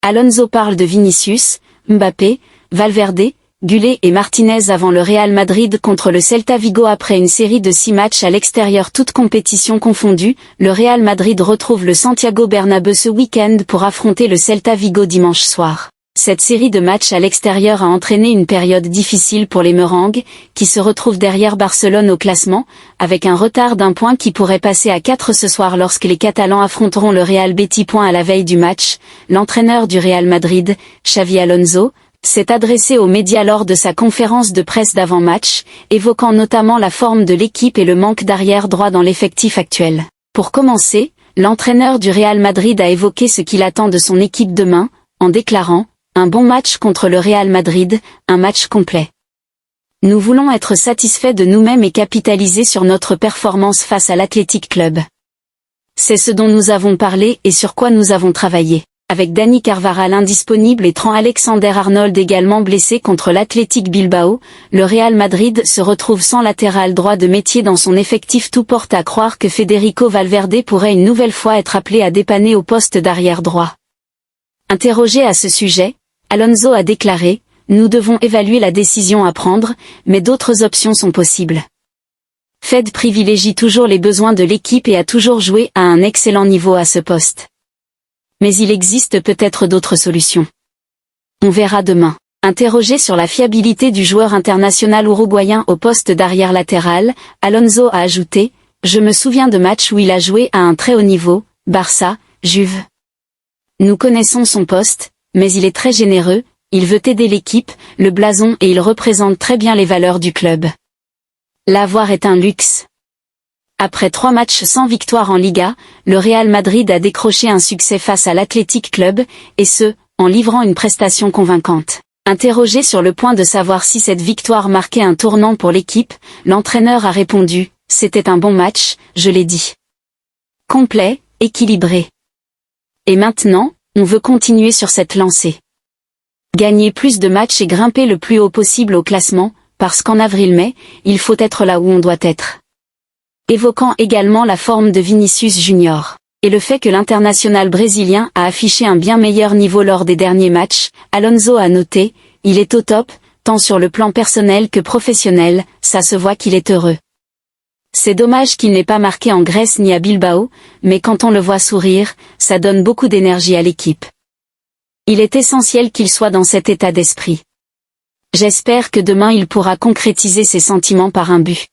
Alonso parle de Vinicius, Mbappé, Valverde, Güler et Martinez avant le Real Madrid contre le Celta Vigo. Après une série de 6 matchs à l'extérieur toutes compétitions confondues, le Real Madrid retrouve le Santiago Bernabéu ce week-end pour affronter le Celta Vigo dimanche soir. Cette série de matchs à l'extérieur a entraîné une période difficile pour les Merengues, qui se retrouvent derrière Barcelone au classement, avec un retard d'un point qui pourrait passer à 4 ce soir lorsque les Catalans affronteront le Real Betis. À la veille du match, l'entraîneur du Real Madrid, Xavi Alonso, s'est adressé aux médias lors de sa conférence de presse d'avant-match, évoquant notamment la forme de l'équipe et le manque d'arrière droit dans l'effectif actuel. Pour commencer, l'entraîneur du Real Madrid a évoqué ce qu'il attend de son équipe demain, en déclarant « Un bon match contre le Real Madrid, un match complet. Nous voulons être satisfaits de nous-mêmes et capitaliser sur notre performance face à l'Athletic Club. C'est ce dont nous avons parlé et sur quoi nous avons travaillé. » Avec Dani Carvajal indisponible et Trent Alexander-Arnold également blessé contre l'Athletic Bilbao, le Real Madrid se retrouve sans latéral droit de métier dans son effectif. Tout porte à croire que Federico Valverde pourrait une nouvelle fois être appelé à dépanner au poste d'arrière droit. Interrogé à ce sujet, Alonso a déclaré « Nous devons évaluer la décision à prendre, mais d'autres options sont possibles. Fed privilégie toujours les besoins de l'équipe et a toujours joué à un excellent niveau à ce poste. Mais il existe peut-être d'autres solutions. On verra demain. » Interrogé sur la fiabilité du joueur international uruguayen au poste d'arrière latéral, Alonso a ajouté « Je me souviens de matchs où il a joué à un très haut niveau, Barça, Juve. Nous connaissons son poste, mais il est très généreux, il veut aider l'équipe, le blason et il représente très bien les valeurs du club. L'avoir est un luxe. » Après 3 matchs sans victoire en Liga, le Real Madrid a décroché un succès face à l'Athletic Club, et ce, en livrant une prestation convaincante. Interrogé sur le point de savoir si cette victoire marquait un tournant pour l'équipe, l'entraîneur a répondu « C'était un bon match, je l'ai dit. Complet, équilibré. Et maintenant, on veut continuer sur cette lancée. Gagner plus de matchs et grimper le plus haut possible au classement, parce qu'en avril-mai, il faut être là où on doit être. » Évoquant également la forme de Vinicius Junior, et le fait que l'international brésilien a affiché un bien meilleur niveau lors des derniers matchs, Alonso a noté « Il est au top, tant sur le plan personnel que professionnel, ça se voit qu'il est heureux. C'est dommage qu'il n'ait pas marqué en Grèce ni à Bilbao, mais quand on le voit sourire, ça donne beaucoup d'énergie à l'équipe. Il est essentiel qu'il soit dans cet état d'esprit. J'espère que demain il pourra concrétiser ses sentiments par un but. »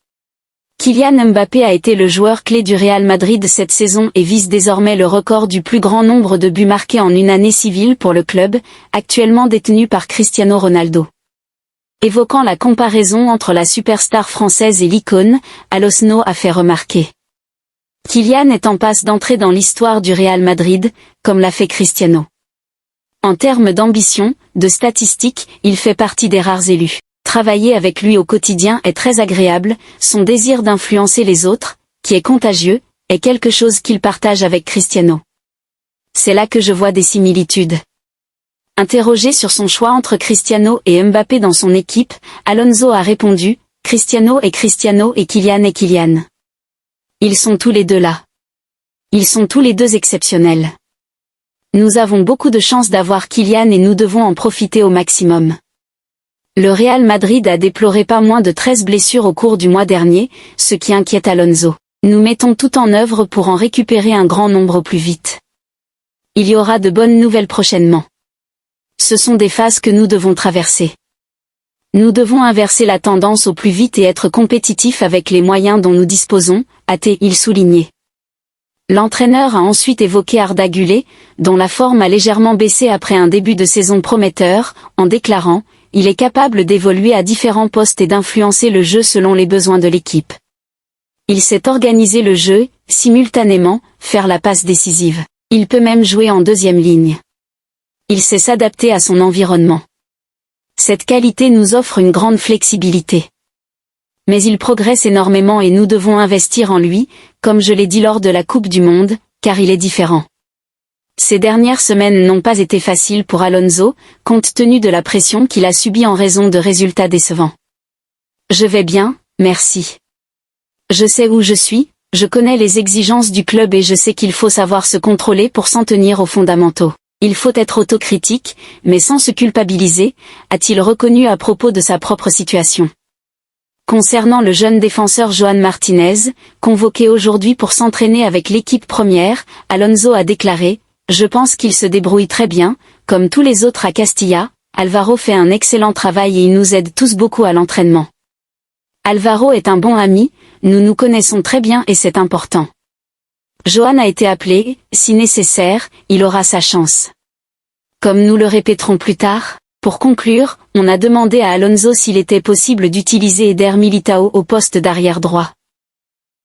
Kylian Mbappé a été le joueur clé du Real Madrid cette saison et vise désormais le record du plus grand nombre de buts marqués en une année civile pour le club, actuellement détenu par Cristiano Ronaldo. Évoquant la comparaison entre la superstar française et l'icône, Alonso a fait remarquer. Kylian est en passe d'entrer dans l'histoire du Real Madrid, comme l'a fait Cristiano. En termes d'ambition, de statistiques, il fait partie des rares élus. Travailler avec lui au quotidien est très agréable, son désir d'influencer les autres, qui est contagieux, est quelque chose qu'il partage avec Cristiano. C'est là que je vois des similitudes. Interrogé sur son choix entre Cristiano et Mbappé dans son équipe, Alonso a répondu « Cristiano et Cristiano et Kylian et Kylian. Ils sont tous les deux là. Ils sont tous les deux exceptionnels. Nous avons beaucoup de chance d'avoir Kylian et nous devons en profiter au maximum. » Le Real Madrid a déploré pas moins de 13 blessures au cours du mois dernier, ce qui inquiète Alonso. Nous mettons tout en œuvre pour en récupérer un grand nombre au plus vite. Il y aura de bonnes nouvelles prochainement. Ce sont des phases que nous devons traverser. Nous devons inverser la tendance au plus vite et être compétitifs avec les moyens dont nous disposons, a-t-il souligné. L'entraîneur a ensuite évoqué Arda Güler, dont la forme a légèrement baissé après un début de saison prometteur, en déclarant « Il est capable d'évoluer à différents postes et d'influencer le jeu selon les besoins de l'équipe. Il sait organiser le jeu, simultanément, faire la passe décisive. Il peut même jouer en deuxième ligne. Il sait s'adapter à son environnement. Cette qualité nous offre une grande flexibilité. Mais il progresse énormément et nous devons investir en lui, comme je l'ai dit lors de la Coupe du Monde, car il est différent. » Ces dernières semaines n'ont pas été faciles pour Alonso, compte tenu de la pression qu'il a subie en raison de résultats décevants. « Je vais bien, merci. Je sais où je suis, je connais les exigences du club et je sais qu'il faut savoir se contrôler pour s'en tenir aux fondamentaux. Il faut être autocritique, mais sans se culpabiliser, a-t-il reconnu à propos de sa propre situation. Concernant le jeune défenseur Joan Martinez, convoqué aujourd'hui pour s'entraîner avec l'équipe première, Alonso a déclaré « Je pense qu'il se débrouille très bien, comme tous les autres à Castilla, Alvaro fait un excellent travail et il nous aide tous beaucoup à l'entraînement. Alvaro est un bon ami, nous nous connaissons très bien et c'est important. Joan a été appelé, si nécessaire, il aura sa chance. Comme nous le répéterons plus tard, pour conclure, on a demandé à Alonso s'il était possible d'utiliser Eder Militão au poste d'arrière droit.